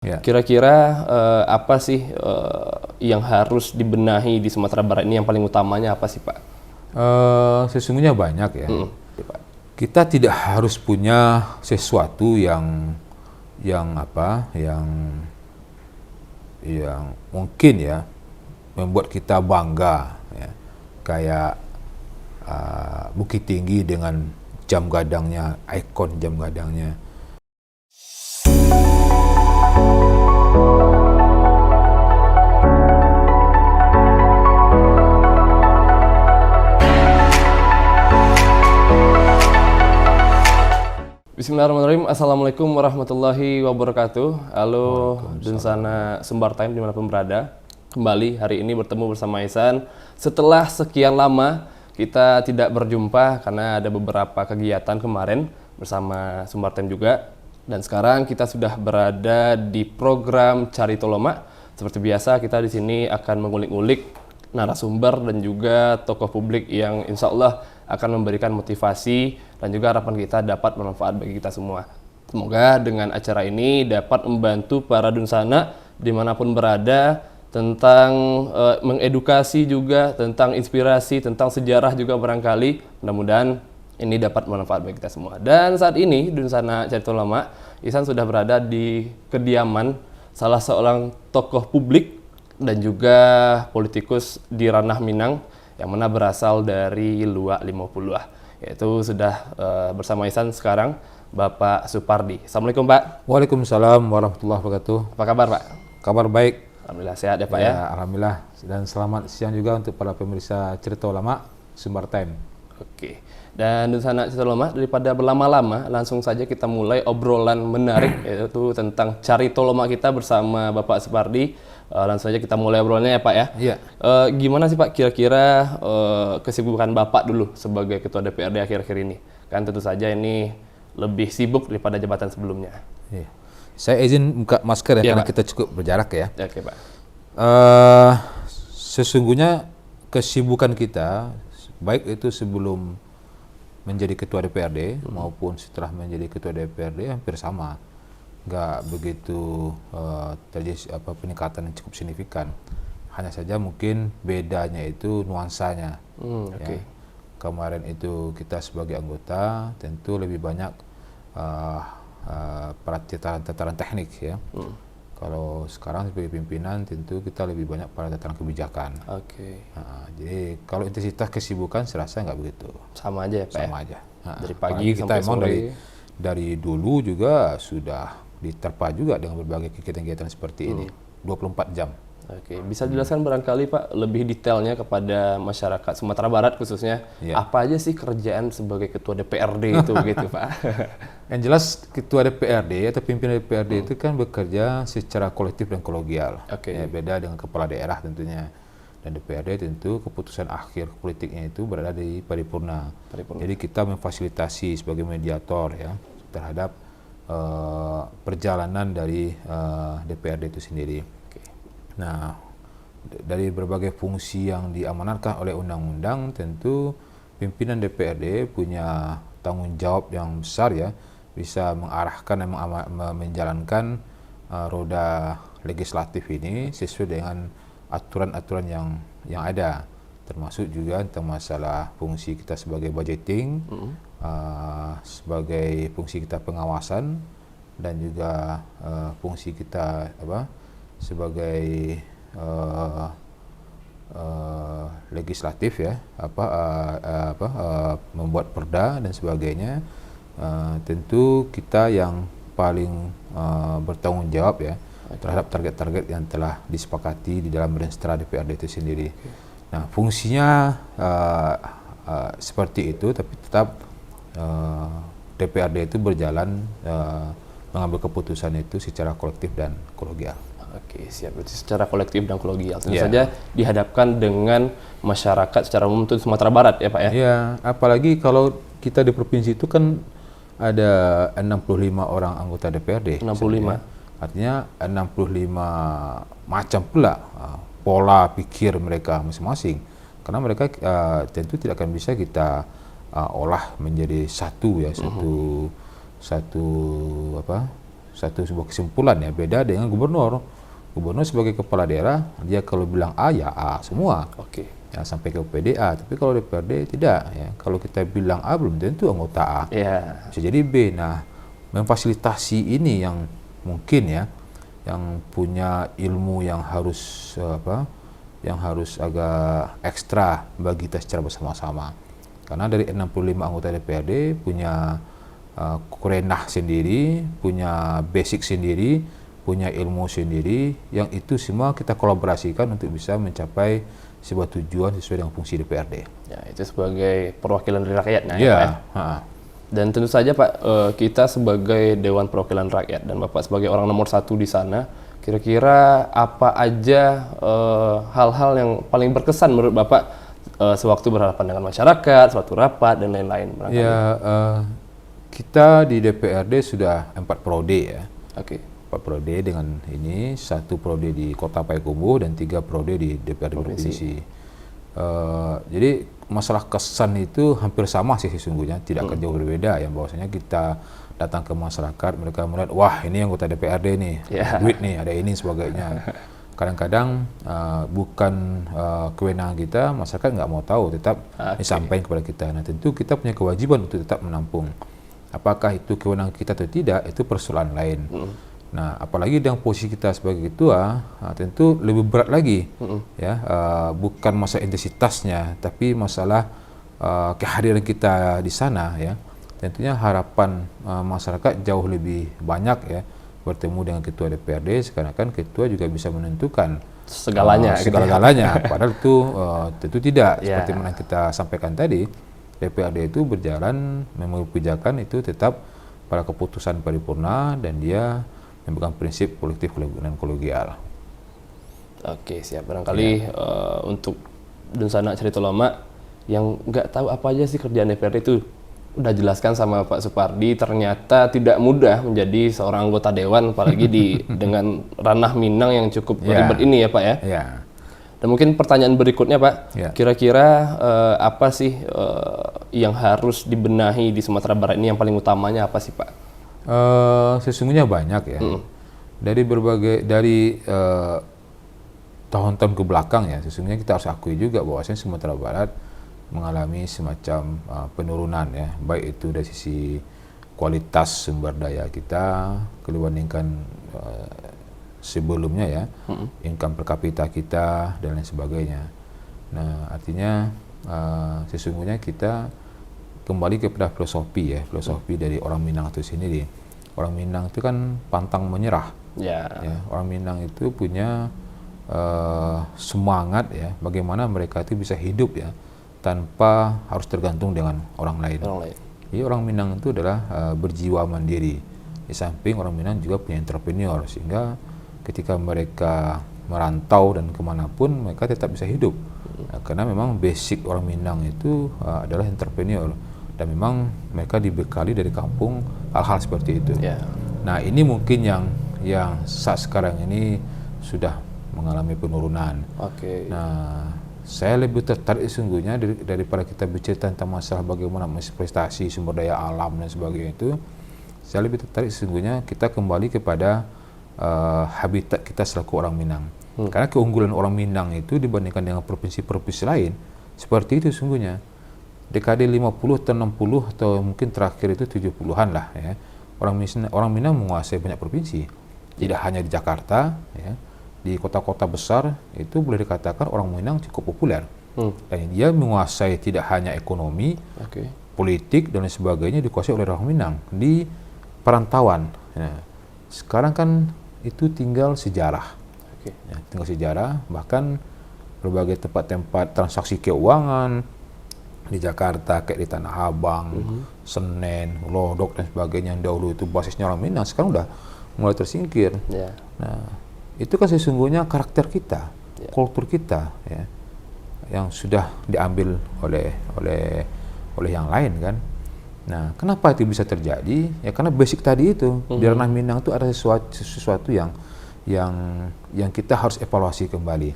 Ya. Kira-kira apa sih yang harus dibenahi di Sumatera Barat ini, yang paling utamanya apa sih Pak? Sesungguhnya banyak ya. Pak. Kita tidak harus punya sesuatu yang mungkin ya membuat kita bangga ya. Kayak Bukit Tinggi dengan jam gadangnya, ikon jam gadangnya. Bismillahirrahmanirrahim. Assalamualaikum warahmatullahi wabarakatuh. Halo Dunsana Sumbar Time dimanapun berada. Kembali hari ini bertemu bersama Ihsan. Setelah sekian lama kita tidak berjumpa karena ada beberapa kegiatan kemarin bersama Sumbar Time juga. Dan sekarang kita sudah berada di program Cari Toloma. Seperti biasa kita di sini akan mengulik-ulik narasumber dan juga tokoh publik yang insya Allah akan memberikan motivasi dan juga harapan kita dapat bermanfaat bagi kita semua. Semoga dengan acara ini dapat membantu para Dunsana dimanapun berada tentang mengedukasi juga, tentang inspirasi, tentang sejarah juga barangkali. Mudah-mudahan ini dapat bermanfaat bagi kita semua. Dan saat ini Dunsana Cari Toloma, Ihsan sudah berada di kediaman salah seorang tokoh publik dan juga politikus di ranah Minang yang mana berasal dari Luak 50, yaitu sudah bersama Ihsan sekarang Bapak Supardi. Assalamualaikum Pak. Waalaikumsalam warahmatullahi wabarakatuh. Apa kabar Pak? Kabar baik. Alhamdulillah sehat ya Pak ya. Alhamdulillah, dan selamat siang juga untuk para pemirsa Cerita Ulama Sumbar Time. Oke. Dan Dunsana Cerita Ulama, daripada berlama-lama langsung saja kita mulai obrolan menarik yaitu tentang Cari Toloma kita bersama Bapak Supardi. Langsung saja kita mulai obrolannya ya Pak ya. Iya. Gimana sih Pak kira-kira kesibukan Bapak dulu sebagai Ketua DPRD akhir-akhir ini? Kan tentu saja ini lebih sibuk daripada jabatan sebelumnya. Iya. Saya izin buka masker ya, Iya, karena Pak. kita cukup berjarak ya. Oke Pak. Sesungguhnya kesibukan kita, baik itu sebelum menjadi Ketua DPRD maupun setelah menjadi Ketua DPRD hampir sama. Nggak begitu terjadi peningkatan yang cukup signifikan. Hanya saja mungkin bedanya itu nuansanya. Oke. Ya. Kemarin itu kita sebagai anggota tentu lebih banyak pada tataran teknik ya. Kalau sekarang sebagai pimpinan tentu kita lebih banyak pada tataran kebijakan. Oke. Jadi kalau intensitas kesibukan serasa nggak begitu. Sama aja ya Pak Sama ya? aja. Dari pagi kita sampai emang sore. dari dulu juga sudah diterpa juga dengan berbagai kegiatan-kegiatan seperti ini 24 jam. Oke, bisa dijelaskan barangkali Pak lebih detailnya kepada masyarakat Sumatera Barat khususnya, Ya. apa aja sih kerjaan sebagai Ketua DPRD itu gitu Pak? Yang jelas Ketua DPRD atau pimpinan DPRD itu kan bekerja secara kolektif dan kolegial. Oke. Ya, beda dengan kepala daerah tentunya. Dan DPRD tentu keputusan akhir politiknya itu berada di paripurna. Jadi kita memfasilitasi sebagai mediator ya terhadap perjalanan dari DPRD itu sendiri. Oke. Nah, dari berbagai fungsi yang diamanatkan oleh undang-undang, tentu pimpinan DPRD punya tanggung jawab yang besar ya, bisa mengarahkan dan menjalankan roda legislatif ini sesuai dengan aturan-aturan yang ada, termasuk juga tentang masalah fungsi kita sebagai budgeting, sebagai fungsi kita pengawasan, dan juga fungsi kita sebagai legislatif ya, membuat perda dan sebagainya. Tentu kita yang paling bertanggung jawab ya terhadap target-target yang telah disepakati di dalam Renstra DPRD itu sendiri. Nah, fungsinya seperti itu, tapi tetap DPRD itu berjalan mengambil keputusan itu secara kolektif dan kolegial. Oke, siap. Berarti secara kolektif dan kolegial. Tentu Ya. saja dihadapkan dengan masyarakat secara umum itu Sumatera Barat ya Pak ya? Ya, apalagi kalau kita di provinsi itu kan ada 65 orang anggota DPRD. 65. Sebenarnya. Artinya 65 macam pula pola pikir mereka masing-masing. Karena mereka tentu tidak akan bisa kita olah menjadi satu ya, sebuah kesimpulan ya, beda dengan gubernur. Gubernur sebagai kepala daerah, dia kalau bilang A ya A semua. Oke. Ya, sampai ke PDA. Tapi kalau DPRD tidak ya. Kalau kita bilang A belum tentu anggota A. Ya. Bisa jadi B. Nah, memfasilitasi ini yang mungkin ya, yang punya ilmu yang harus yang harus agak ekstra bagi kita secara bersama-sama. Karena dari 65 anggota DPRD punya kerenah sendiri, punya basic sendiri, punya ilmu sendiri, yang itu semua kita kolaborasikan untuk bisa mencapai sebuah tujuan sesuai dengan fungsi DPRD. Ya, itu sebagai perwakilan dari rakyat. Nah, ya, ya, Pak, ya. Dan tentu saja Pak, kita sebagai Dewan Perwakilan Rakyat dan Bapak sebagai orang nomor 1 di sana, kira-kira apa aja hal-hal yang paling berkesan menurut Bapak sewaktu berhadapan dengan masyarakat, suatu rapat dan lain-lain? Ya, kita di DPRD sudah 4 periode ya. Oke. 4 periode dengan ini, 1 periode di Kota Payakumbuh dan 3 periode di DPRD Provinsi. Jadi masalah kesan itu hampir sama sih sesungguhnya, tidak akan jauh berbeda ya, bahwasanya kita datang ke masyarakat, mereka melihat wah ini anggota DPRD nih, duit nih, ada ini sebagainya. Kadang-kadang bukan kewenangan kita, masyarakat nggak mau tahu, tetap disampaikan kepada kita. Nah tentu kita punya kewajiban untuk tetap menampung. Apakah itu kewenangan kita atau tidak, itu persoalan lain. Nah, apalagi dengan posisi kita sebagai ketua, tentu lebih berat lagi, ya, bukan masalah intensitasnya, tapi masalah kehadiran kita di sana, ya. Tentunya harapan masyarakat jauh lebih banyak, ya, bertemu dengan ketua DPRD, sekarang kan ketua juga bisa menentukan segalanya, segala-galanya. Padahal itu tentu tidak, seperti mana kita sampaikan tadi, DPRD itu berjalan memiliki kebijakan itu tetap pada keputusan paripurna dan dia memegang prinsip kolektif dan kolegial. Oke, siap. Barangkali untuk Dunsana Cerita Lama yang nggak tahu apa aja sih kerjaan DPRD itu, udah jelaskan sama Pak Supardi, ternyata tidak mudah menjadi seorang anggota dewan, apalagi dengan ranah Minang yang cukup ribet ini ya Pak ya. Ya. Dan mungkin pertanyaan berikutnya Pak, kira-kira apa sih yang harus dibenahi di Sumatera Barat ini, yang paling utamanya apa sih Pak? Sesungguhnya banyak ya. Dari tahun-tahun ke belakang ya, sesungguhnya kita harus akui juga bahwasanya Sumatera Barat mengalami semacam penurunan ya, baik itu dari sisi kualitas sumber daya kita dibandingkan sebelumnya ya, income per kapita kita dan lain sebagainya. Nah, artinya sesungguhnya kita kembali kepada filosofi ya, filosofi dari orang Minang itu sendiri. Orang Minang itu kan pantang menyerah. Ya, orang Minang itu punya semangat ya, bagaimana mereka itu bisa hidup ya tanpa harus tergantung dengan orang lain. Jadi orang Minang itu adalah berjiwa mandiri. Di samping orang Minang juga punya entrepreneur, sehingga ketika mereka merantau dan kemanapun mereka tetap bisa hidup. Karena memang basic orang Minang itu adalah entrepreneur. Dan memang mereka dibekali dari kampung hal-hal seperti itu. Nah ini mungkin yang saat sekarang ini sudah mengalami penurunan. Nah saya lebih tertarik sesungguhnya daripada kita bicara tentang masalah bagaimana prestasi sumber daya alam dan sebagainya itu, saya lebih tertarik sesungguhnya kita kembali kepada habitat kita selaku orang Minang. Karena keunggulan orang Minang itu dibandingkan dengan provinsi-provinsi lain seperti itu sesungguhnya. Dekade 50 atau 60 atau mungkin terakhir itu 70-an lah ya. Orang Minang menguasai banyak provinsi. Tidak hanya di Jakarta ya. Di kota-kota besar itu boleh dikatakan orang Minang cukup populer. Dan dia menguasai tidak hanya ekonomi, politik dan lain sebagainya dikuasai oleh orang Minang di perantauan. Nah, sekarang kan itu tinggal sejarah. Ya, tinggal sejarah, bahkan berbagai tempat-tempat transaksi keuangan di Jakarta kayak di Tanah Abang, Senen, Lodok dan sebagainya yang dahulu itu basisnya orang Minang sekarang udah mulai tersingkir. Nah, itu kan sesungguhnya karakter kita, kultur kita ya, yang sudah diambil oleh yang lain kan. Nah, kenapa itu bisa terjadi? Ya karena basic tadi itu di ranah Minang itu ada sesuatu yang kita harus evaluasi kembali.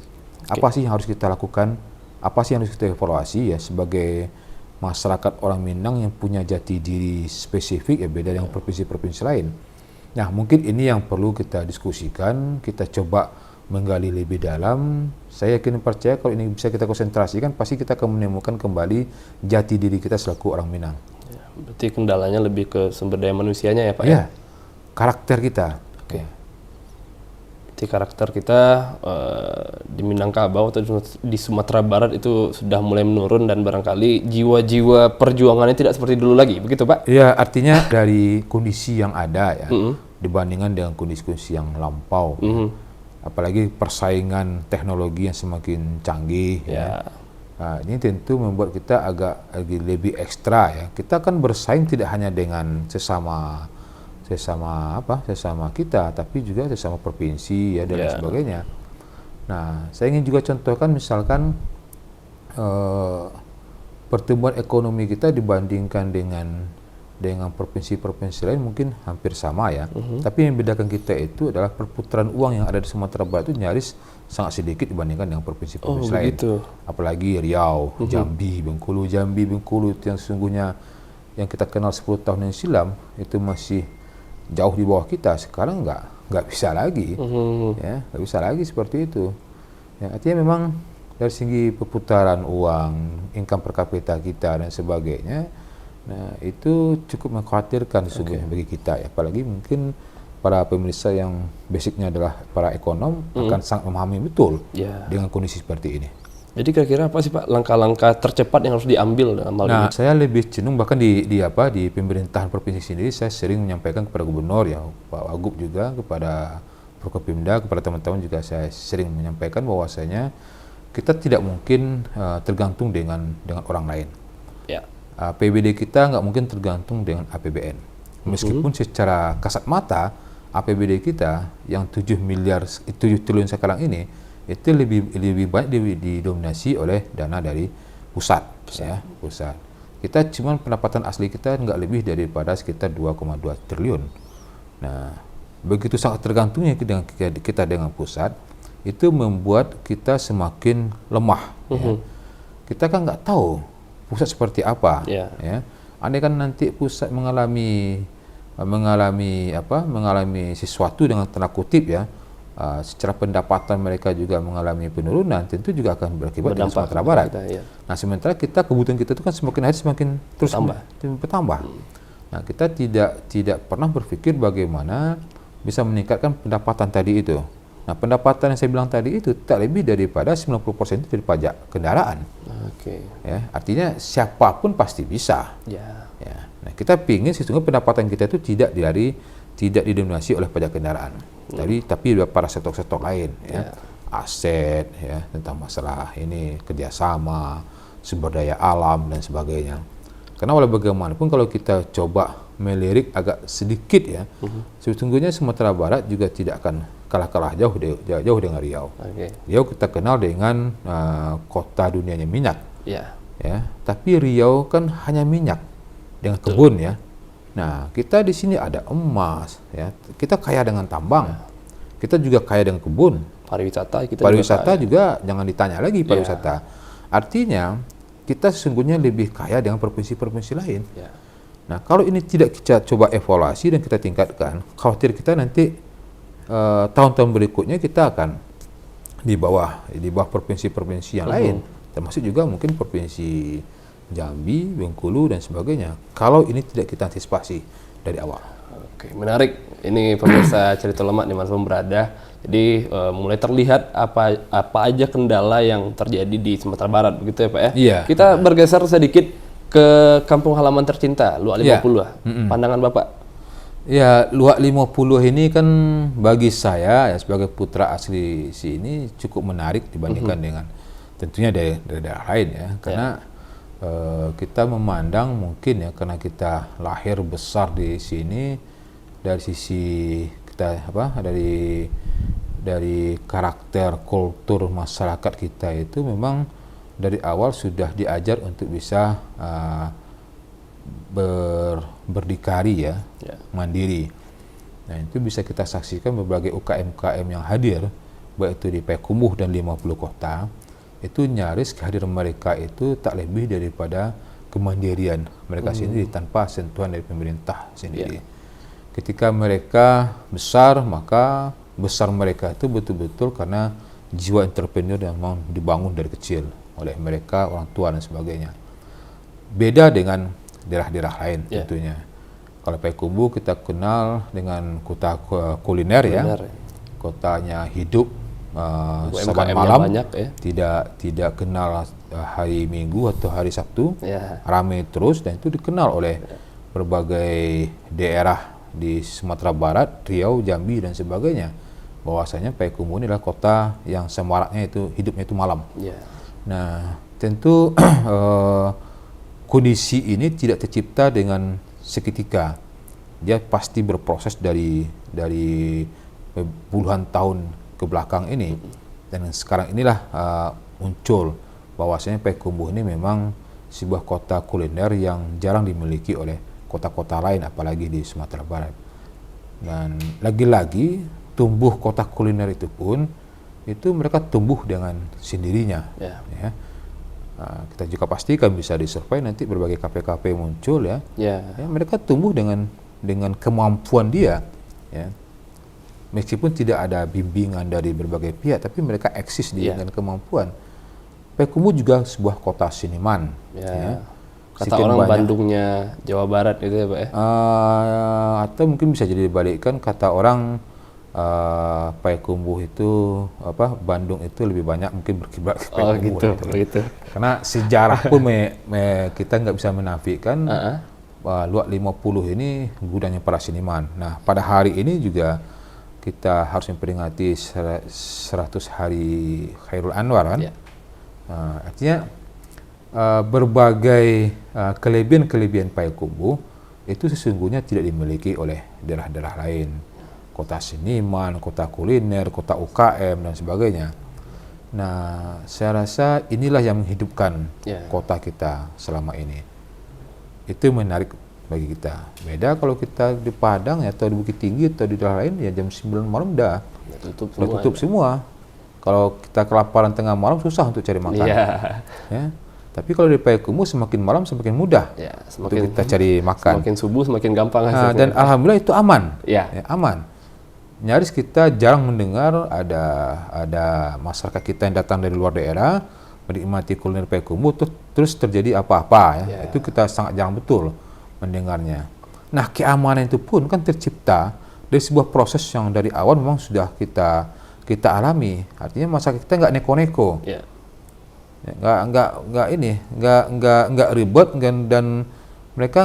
Apa sih yang harus kita lakukan? Apa sih yang harus kita evaluasi ya sebagai masyarakat orang Minang yang punya jati diri spesifik ya beda dengan provinsi-provinsi lain. Nah, mungkin ini yang perlu kita diskusikan, kita coba menggali lebih dalam. Saya yakin percaya kalau ini bisa kita konsentrasikan, pasti kita akan menemukan kembali jati diri kita selaku orang Minang. Ya, berarti kendalanya lebih ke sumber daya manusianya ya Pak ya? Ya, karakter kita. Oke. Berarti karakter kita di Minangkabau atau di Sumatera Barat itu sudah mulai menurun dan barangkali jiwa-jiwa perjuangannya tidak seperti dulu lagi, begitu Pak? Ya, artinya dari kondisi yang ada ya, dibandingkan dengan kondisi-kondisi yang lampau. Apalagi persaingan teknologi yang semakin canggih ya. Nah, ini tentu membuat kita agak lebih ekstra ya. Kita kan bersaing tidak hanya dengan sesama kita, tapi juga sesama provinsi ya dan lain sebagainya. Nah, saya ingin juga contohkan misalkan pertumbuhan ekonomi kita dibandingkan dengan provinsi-provinsi lain mungkin hampir sama ya. Tapi yang membedakan kita itu adalah perputaran uang yang ada di Sumatera Barat itu nyaris sangat sedikit dibandingkan dengan provinsi-provinsi lain. Apalagi Riau, Jambi, Bengkulu itu yang sesungguhnya yang kita kenal 10 tahun yang silam itu masih jauh di bawah kita. Sekarang nggak bisa lagi, ya nggak bisa lagi seperti itu. Ya, artinya memang dari segi perputaran uang, income per kapita kita dan sebagainya. Nah, itu cukup mengkhawatirkan sesungguhnya bagi kita ya. Apalagi mungkin para pemirsa yang basicnya adalah para ekonom akan sangat memahami betul dengan kondisi seperti ini. Jadi kira-kira apa sih Pak langkah-langkah tercepat yang harus diambil dalam hal ini? Saya lebih cenderung bahkan di pemerintahan provinsi sendiri saya sering menyampaikan kepada gubernur ya, Pak Wagub juga, kepada Prokopimda, kepada teman-teman juga saya sering menyampaikan bahwasanya kita tidak mungkin tergantung dengan orang lain. Ya. APBD kita nggak mungkin tergantung dengan APBN. Meskipun secara kasat mata APBD kita yang 7 triliun sekarang ini itu lebih banyak didominasi oleh dana dari pusat. Pusat. Kita cuma pendapatan asli kita nggak lebih daripada sekitar 2,2 triliun. Nah, begitu sangat tergantungnya kita dengan pusat, itu membuat kita semakin lemah. Ya. Kita kan nggak tahu pusat seperti apa. Ya. Andai kan nanti pusat mengalami sesuatu dengan tanda kutip ya, secara pendapatan mereka juga mengalami penurunan, tentu juga akan berakibat di Sumatera Barat. Nah, sementara kebutuhan kita itu kan semakin hari semakin terus bertambah. Nah, kita tidak pernah berpikir bagaimana bisa meningkatkan pendapatan tadi itu. Nah, pendapatan yang saya bilang tadi itu tak lebih daripada 90% itu dari pajak kendaraan. Ya, artinya siapapun pasti bisa. Ya. Nah, kita ingin sesungguhnya pendapatan kita itu tidak didominasi oleh pajak kendaraan. Tapi para sektor-sektor lain, aset, ya, tentang masalah ini kerjasama, sumber daya alam dan sebagainya. Karena walau bagaimanapun kalau kita coba melirik agak sedikit ya, sesungguhnya Sumatera Barat juga tidak akan kalah jauh dengan Riau. Riau kita kenal dengan kota dunianya minyak. Ya, tapi Riau kan hanya minyak dengan kebun ya. Nah, kita di sini ada emas ya. Kita kaya dengan tambang. Kita juga kaya dengan kebun. Pariwisata juga jangan ditanya lagi pariwisata. Artinya kita sesungguhnya lebih kaya dengan provinsi-provinsi lain. Nah, kalau ini tidak kita coba evaluasi dan kita tingkatkan, khawatir kita nanti tahun-tahun berikutnya kita akan di bawah provinsi-provinsi yang lain, termasuk juga mungkin provinsi Jambi, Bengkulu dan sebagainya. Kalau ini tidak kita antisipasi dari awal. Oke, menarik. Ini pemirsa Cerita Lemak dimanapun berada. Jadi mulai terlihat apa aja kendala yang terjadi di Sumatera Barat, begitu ya Pak ya? Iya. Kita bergeser sedikit ke kampung halaman tercinta, Luak 50. Pandangan Bapak? Ya, Luak 50 ini kan bagi saya ya sebagai putra asli sini cukup menarik dibandingkan dengan tentunya dari daerah lain ya. Karena kita memandang mungkin ya karena kita lahir besar di sini, dari sisi kita dari karakter kultur masyarakat kita itu memang dari awal sudah diajar untuk bisa berdikari ya, mandiri. Nah, itu bisa kita saksikan berbagai UKM-UKM yang hadir, baik itu di Payakumbuh dan 50 kota, itu nyaris kehadiran mereka itu tak lebih daripada kemandirian mereka sendiri tanpa sentuhan dari pemerintah sendiri. ketika mereka besar, maka besar mereka itu betul-betul karena jiwa entrepreneur yang memang dibangun dari kecil oleh mereka, orang tua dan sebagainya. Beda dengan daerah-daerah lain tentunya. Kalau Payakumbuh kita kenal dengan kota kuliner ya, kotanya hidup saban malam, banyak, ya. tidak kenal hari Minggu atau hari Sabtu, ramai terus, dan itu dikenal oleh berbagai daerah di Sumatera Barat, Riau, Jambi dan sebagainya, bahwasanya Payakumbuh ini adalah kota yang semaraknya itu hidupnya itu malam. Nah, tentu kondisi ini tidak tercipta dengan seketika. Dia pasti berproses dari puluhan tahun ke belakang ini, dan sekarang inilah muncul bahwasanya Payakumbuh ini memang sebuah kota kuliner yang jarang dimiliki oleh kota-kota lain, apalagi di Sumatera Barat. Dan lagi-lagi tumbuh kota kuliner itu pun itu mereka tumbuh dengan sendirinya. Ya. Kita juga pastikan bisa disurvey nanti berbagai KP-KP muncul ya. Mereka tumbuh dengan kemampuan dia. Ya. Meskipun tidak ada bimbingan dari berbagai pihak, tapi mereka eksis dengan kemampuan. Payakumbuh juga sebuah kota seniman. Ya. Kata orang banyak. Bandungnya Jawa Barat itu ya Pak ya? Atau mungkin bisa jadi dibalikkan, kata orang Payakumbuh itu Bandung itu lebih banyak mungkin berkiblat ke Payakumbuh. Gitu. Karena sejarah pun kita nggak bisa menafikan Luak 50 ini gudangnya para seniman. Nah, pada hari ini juga kita harus memperingati 100 hari Khairul Anwar kan. Artinya berbagai kelebihan-kelebihan Payakumbuh itu sesungguhnya tidak dimiliki oleh daerah-daerah lain. Kota seniman, kota kuliner, kota UKM dan sebagainya. Nah, saya rasa inilah yang menghidupkan kota kita selama ini. Itu menarik bagi kita. Beda kalau kita di Padang ya, atau di Bukit Tinggi atau di daerah lain ya jam 9 malam udah tutup semua. Kalau kita kelaparan tengah malam susah untuk cari makan. Ya. Tapi kalau di Payakumbuh semakin malam semakin mudah untuk kita cari makan. Semakin subuh semakin gampang. Dan alhamdulillah itu aman. Aman. Nyaris kita jarang mendengar ada masyarakat kita yang datang dari luar daerah menikmati kuliner Payakumbuh terus terjadi apa-apa ya. Itu kita sangat jarang betul mendengarnya. Nah, keamanan itu pun kan tercipta dari sebuah proses yang dari awal memang sudah kita alami. Artinya masyarakat kita nggak neko-neko. Nggak ribet dan mereka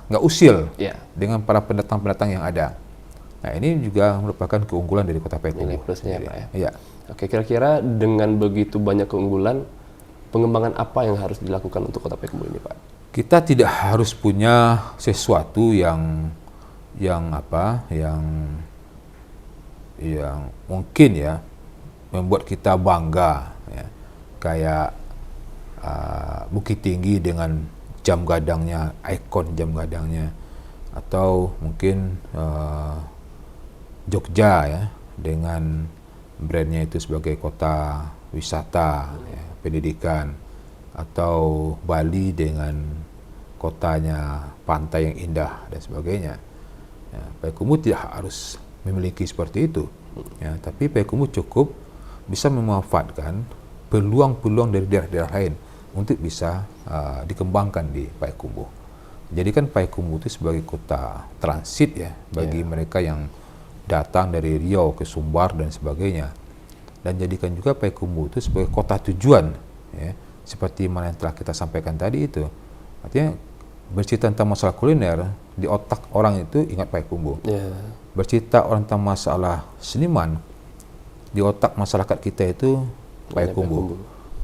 nggak usil dengan para pendatang-pendatang yang ada. Nah, ini juga merupakan keunggulan dari kota Payakumbuh. Ini plusnya Pak ya. Oke, kira-kira dengan begitu banyak keunggulan, pengembangan apa yang harus dilakukan untuk kota Payakumbuh ini Pak? Kita tidak harus punya sesuatu yang mungkin ya membuat kita bangga ya. Kayak Bukit Tinggi dengan jam gadangnya, ikon jam gadangnya, atau mungkin Jogja ya dengan brandnya itu sebagai kota wisata ya, pendidikan, atau Bali dengan kotanya pantai yang indah dan sebagainya. Ya, Payakumbuh tidak harus memiliki seperti itu ya, tapi Payakumbuh cukup bisa memanfaatkan peluang-peluang dari daerah-daerah lain untuk bisa dikembangkan di Payakumbuh. Jadi kan Payakumbuh itu sebagai kota transit ya bagi mereka yang datang dari Riau ke Sumbar dan sebagainya, dan jadikan juga Payakumbuh itu sebagai kota tujuan ya, seperti mana yang telah kita sampaikan tadi itu. Artinya bercerita tentang masalah kuliner, di otak orang itu ingat Payakumbuh. Bercerita orang tentang masalah seniman, di otak masyarakat kita itu Payakumbuh.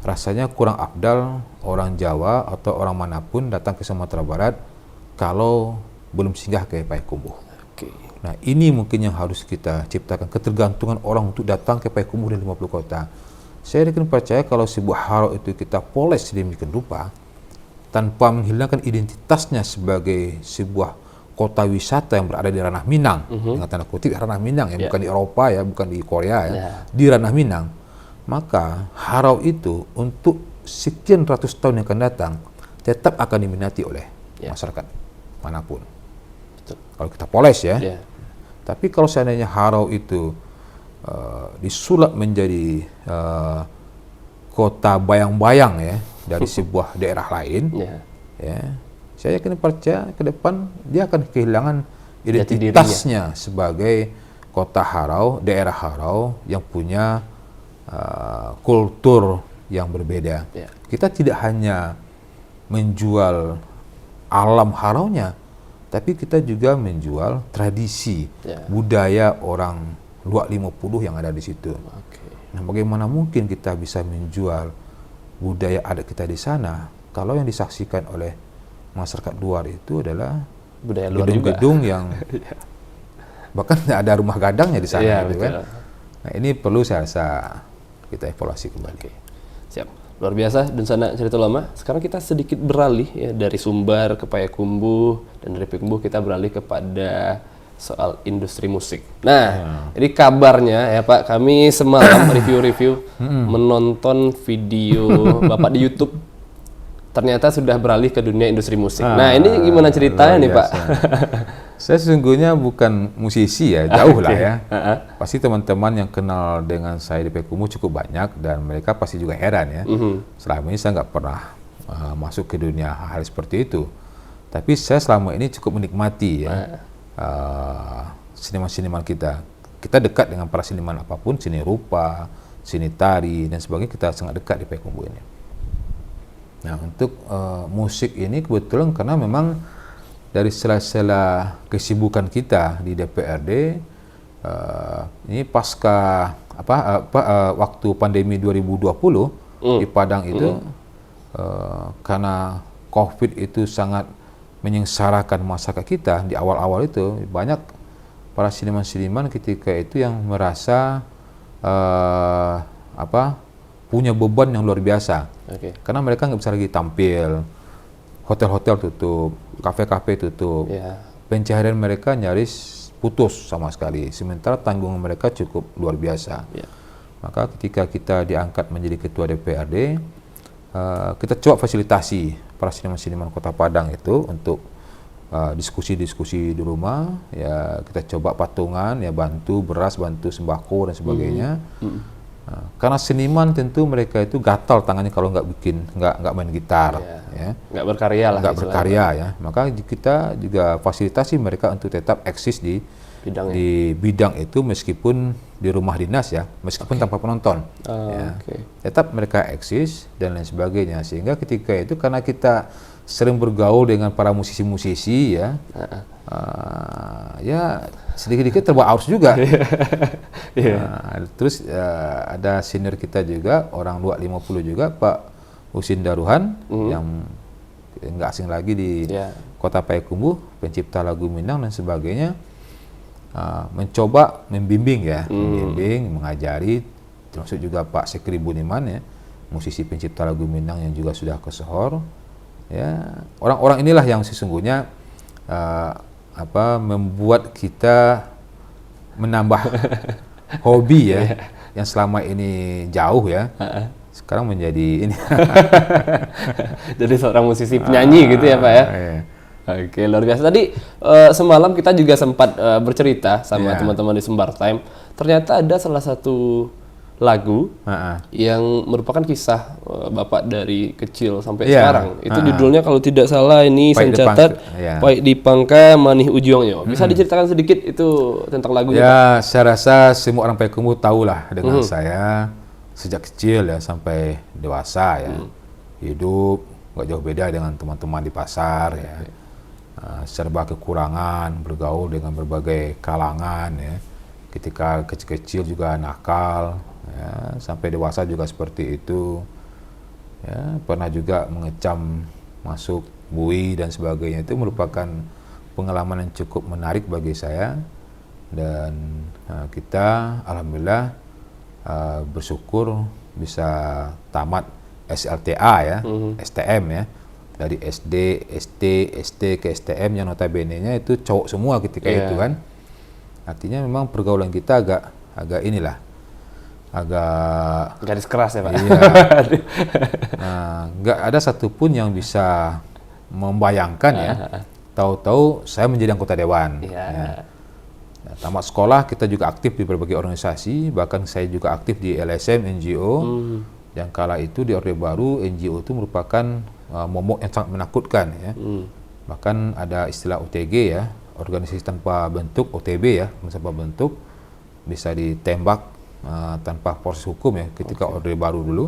Rasanya kurang afdal orang Jawa atau orang manapun datang ke Sumatera Barat kalau belum singgah ke Payakumbuh. Nah, ini mungkin yang harus kita ciptakan, ketergantungan orang untuk datang ke Payakumbuh dari 50 kota. Saya yakin percaya kalau sebuah hal itu kita poles sedemikian rupa, tanpa menghilangkan identitasnya sebagai sebuah kota wisata yang berada di ranah Minang, dengan tanda kutip ranah Minang ya, bukan di Eropa ya, bukan di Korea ya, di ranah Minang, maka harau itu untuk sekian ratus tahun yang akan datang tetap akan diminati oleh masyarakat manapun. kalau kita poles ya. Yeah. Tapi kalau seandainya Harau itu disulap menjadi kota bayang-bayang ya dari sebuah daerah lain, ya, saya yakin percaya ke depan dia akan kehilangan identitasnya sebagai kota Harau, daerah Harau yang punya kultur yang berbeda. Yeah. Kita tidak hanya menjual alam Haraunya, tapi kita juga menjual tradisi, budaya orang Luak 50 yang ada di situ. Nah, bagaimana mungkin kita bisa menjual budaya adat kita di sana kalau yang disaksikan oleh masyarakat luar itu adalah budaya luar gedung-gedung yang bahkan tidak ada rumah gadangnya di sana, gitu kan? Nah, ini perlu saya rasa kita evaluasi kembali. Siap. Luar biasa Dunsana Cerita Lama. Sekarang kita sedikit beralih ya dari Sumbar ke Payakumbuh, dan dari Payakumbuh kita beralih kepada soal industri musik. Nah, ini kabarnya ya Pak, kami semalam review-review menonton video Bapak di YouTube. Ternyata sudah beralih ke dunia industri musik. Nah, ini gimana ceritanya nih Pak? Saya sesungguhnya bukan musisi ya, jauh lah ya. Pasti teman-teman yang kenal dengan saya di Payakumbuh cukup banyak, dan mereka pasti juga heran ya. Selama ini saya nggak pernah masuk ke dunia hal seperti itu. Tapi saya selama ini cukup menikmati ya seniman-seniman kita. Kita dekat dengan para seniman apapun, seni rupa, seni tari dan sebagainya, kita sangat dekat di Payakumbuh ini. Nah, untuk musik ini kebetulan karena memang dari sela-sela kesibukan kita di DPRD, ini pasca waktu pandemi 2020 di Padang itu, karena COVID itu sangat menyengsarakan masyarakat kita di awal-awal itu, banyak para seniman-seniman ketika itu yang merasa punya beban yang luar biasa, karena mereka nggak bisa lagi tampil, hotel-hotel tutup, kafe-kafe tutup, pencaharian mereka nyaris putus sama sekali, sementara tanggungan mereka cukup luar biasa. Maka ketika kita diangkat menjadi ketua DPRD, kita coba fasilitasi para seniman-seniman Kota Padang itu untuk diskusi-diskusi di rumah, ya kita coba patungan, ya bantu beras, bantu sembako dan sebagainya. Karena seniman tentu mereka itu gatal tangannya kalau nggak main gitar, ya. Nggak berkarya lah. Nggak berkarya ya. Maka kita juga fasilitasi mereka untuk tetap eksis di bidang itu, meskipun di rumah dinas ya, meskipun tanpa penonton. Tetap mereka eksis dan lain sebagainya. Sehingga ketika itu karena kita sering bergaul dengan para musisi-musisi ya, ya sedikit-sedikit terbawa arus juga. Terus ada senior kita juga, orang Luak 50 juga, Pak Husin Daruhan, yang nggak asing lagi di Kota Payakumbuh, pencipta lagu Minang dan sebagainya, mencoba membimbing ya, mengajari, termasuk juga Pak Sekri Buniman ya, musisi pencipta lagu Minang yang juga sudah ke Sohor. Ya, orang-orang inilah yang sesungguhnya membuat kita menambah hobi ya, yang selama ini jauh ya, sekarang menjadi ini. Jadi seorang musisi penyanyi gitu ya Pak ya. Oke, luar biasa. Tadi semalam kita juga sempat bercerita sama teman-teman di Sumbar Time. Ternyata ada salah satu lagu yang merupakan kisah Bapak dari kecil sampai sekarang. Itu judulnya kalau tidak salah ini saya catat, Pai Dipangka Manih Ujiongyo. Bisa diceritakan sedikit itu tentang lagunya? Ya, Pak? Saya rasa semua orang Payakumbuh tahulah dengan saya sejak kecil ya sampai dewasa ya. Hidup nggak jauh beda dengan teman-teman di pasar ya. Serba kekurangan, bergaul dengan berbagai kalangan ya. Ketika kecil-kecil juga nakal, ya, sampai dewasa juga seperti itu. Ya, pernah juga mengecam masuk bui dan sebagainya. Itu merupakan pengalaman yang cukup menarik bagi saya. Dan kita alhamdulillah bersyukur bisa tamat SLTA ya, STM ya. Dari SD, ST ke STM yang notabene-nya itu cowok semua ketika itu kan. Artinya memang pergaulan kita agak inilah, agak garis keras ya Pak. Iya. Nggak ada satupun yang bisa membayangkan ya tahu-tahu saya menjadi anggota dewan. Iya. Ya. Nah, tamat sekolah kita juga aktif di berbagai organisasi, bahkan saya juga aktif di LSM, NGO. Yang kala itu di Orde Baru, NGO itu merupakan momok yang sangat menakutkan ya. Bahkan ada istilah OTG ya, organisasi tanpa bentuk, OTB ya, tanpa bentuk, bisa ditembak tanpa proses hukum ya ketika Orde Baru dulu.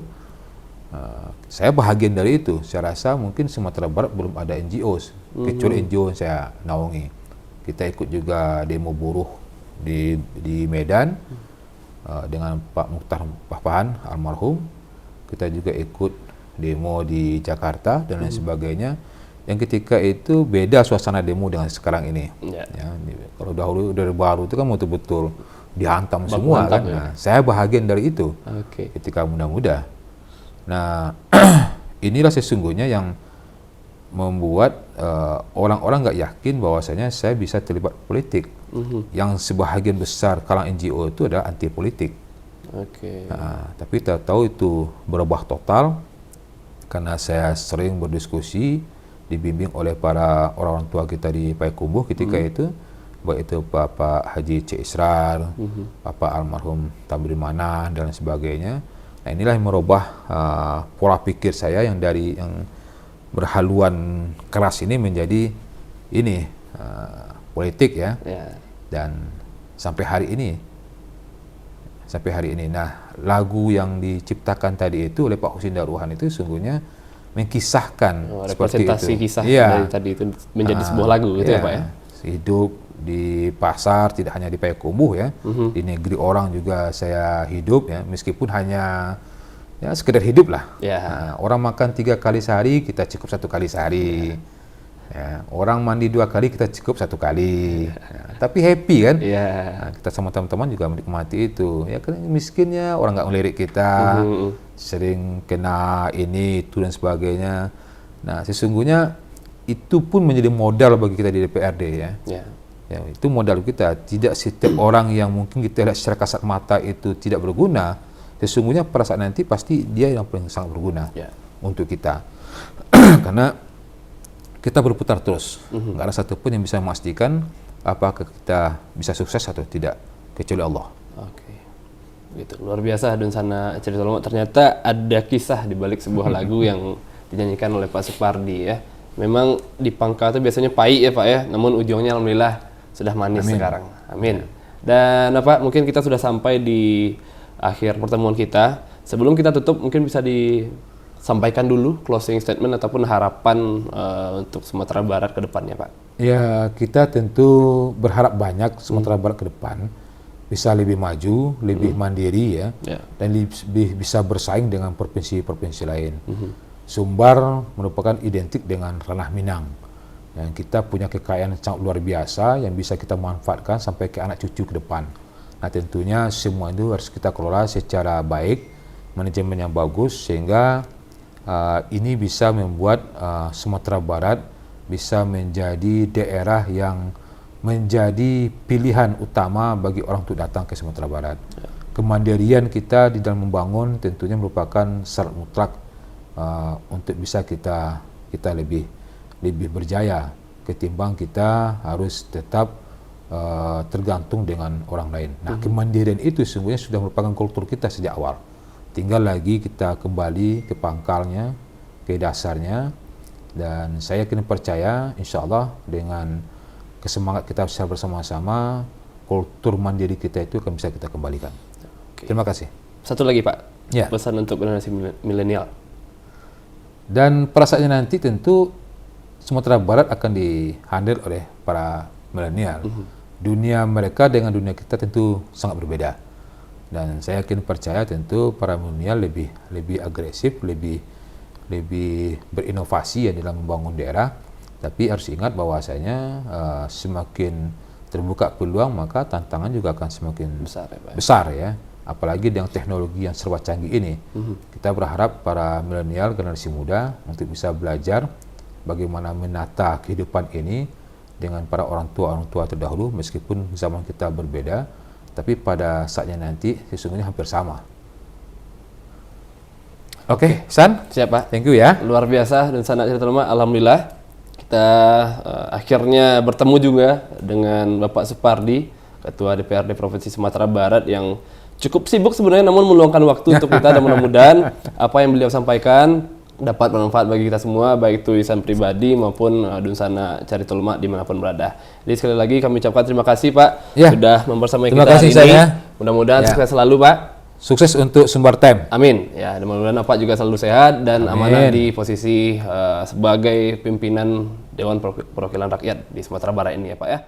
Saya bahagian dari itu. Saya rasa mungkin Sumatera Barat belum ada NGO, kecuali NGO yang saya naungi. Kita ikut juga demo buruh di Medan dengan Pak Mukhtar Papahan almarhum. Kita juga ikut demo di Jakarta dan lain sebagainya. Yang ketika itu beda suasana demo dengan sekarang ini. Ya, kalau dahulu Orde Baru itu kan betul-betul dihantam semua kan. Nah, saya bahagian dari itu ketika muda-muda. Nah, inilah sesungguhnya yang membuat orang-orang nggak yakin bahwasanya saya bisa terlibat politik. Yang sebahagian besar kalangan NGO itu adalah anti politik. Nah, tapi kita tahu itu berubah total karena saya sering berdiskusi, dibimbing oleh para orang tua kita di Payakumbuh ketika itu, baik itu Bapak Haji C. Israr, Bapak almarhum Tamrin Manan dan lain sebagainya. Nah, inilah yang merubah pola pikir saya yang dari yang berhaluan keras ini menjadi ini politik ya. Dan sampai hari ini. Nah, lagu yang diciptakan tadi itu oleh Pak Husin Daruhan itu sungguhnya mengkisahkan seperti itu. Kisah dari tadi itu menjadi sebuah lagu gitu ya Pak ya. Hidup di pasar tidak hanya di Payakumbuh ya, di negeri orang juga saya hidup ya, meskipun hanya ya sekedar hidup lah. Nah, orang makan 3 kali sehari, kita cukup 1 kali sehari. Ya, orang mandi 2 kali, kita cukup 1 kali. Nah, tapi happy kan? Nah, kita sama teman-teman juga menikmati itu. Ya kan miskinnya orang nggak ngelirik kita, sering kena ini itu dan sebagainya. Nah, sesungguhnya itu pun menjadi modal bagi kita di DPRD ya. Ya, itu modal kita. Tidak setiap orang yang mungkin kita lihat secara kasat mata itu tidak berguna, sesungguhnya pada saat nanti pasti dia yang paling sangat berguna untuk kita. Karena kita berputar terus, nggak ada satupun yang bisa memastikan apakah kita bisa sukses atau tidak, kecuali Allah. Gitu. Luar biasa Dunsana Cerita Lama. Ternyata ada kisah di balik sebuah lagu yang dinyanyikan oleh Pak Supardi ya. Memang di pangkal itu biasanya pahit ya Pak ya, namun ujungnya alhamdulillah sudah manis sekarang. Amin. Dan Pak, mungkin kita sudah sampai di akhir pertemuan kita. Sebelum kita tutup, mungkin bisa disampaikan dulu closing statement ataupun harapan untuk Sumatera Barat ke depannya, Pak. Ya, kita tentu berharap banyak Sumatera Barat ke depan bisa lebih maju, lebih mandiri ya, dan lebih bisa bersaing dengan provinsi-provinsi lain. Sumbar merupakan identik dengan ranah Minang. Dan kita punya kekayaan yang sangat luar biasa yang bisa kita manfaatkan sampai ke anak cucu ke depan. Nah, tentunya semua itu harus kita kelola secara baik, manajemen yang bagus, sehingga ini bisa membuat Sumatera Barat bisa menjadi daerah yang menjadi pilihan utama bagi orang untuk datang ke Sumatera Barat. Kemandirian kita di dalam membangun tentunya merupakan syarat mutlak untuk bisa kita lebih berjaya ketimbang kita harus tetap tergantung dengan orang lain. Nah, kemandirian itu sesungguhnya sudah merupakan kultur kita sejak awal. Tinggal lagi kita kembali ke pangkalnya, ke dasarnya, dan saya yakin percaya insya Allah dengan kesemangat kita bisa bersama-sama, kultur mandiri kita itu akan bisa kita kembalikan. Terima kasih. Satu lagi Pak, pesan untuk generasi milenial. Dan pada saatnya nanti tentu Sumatera Barat akan dihandle oleh para milenial. Dunia mereka dengan dunia kita tentu sangat berbeda. Dan saya yakin percaya tentu para milenial lebih agresif, lebih berinovasi ya dalam membangun daerah. Tapi harus ingat bahwasanya semakin terbuka peluang maka tantangan juga akan semakin besar ya. Apalagi dengan teknologi yang serba canggih ini. Kita berharap para milenial generasi muda untuk bisa belajar bagaimana menata kehidupan ini dengan para orang tua terdahulu, meskipun zaman kita berbeda, tapi pada saatnya nanti sesungguhnya hampir sama. Oke, San? Siap Pak. Thank you ya. Luar biasa dan Dunsana Cerita Lama, alhamdulillah. kita akhirnya bertemu juga dengan Bapak Supardi, Ketua DPRD Provinsi Sumatera Barat yang cukup sibuk sebenarnya, namun meluangkan waktu untuk kita, dan mudah-mudahan apa yang beliau sampaikan dapat bermanfaat bagi kita semua, baik tulisan pribadi maupun Dunsana Caritul Ulama dimanapun berada. Jadi sekali lagi kami ucapkan terima kasih Pak sudah membersamai kita hari ini. Mudah-mudahan sukses selalu Pak. Sukses untuk Sumber Time. Amin. Ya, mudah-mudahan Bapak juga selalu sehat dan amanah di posisi sebagai pimpinan Dewan Perwakilan Rakyat di Sumatera Barat ini ya Pak ya.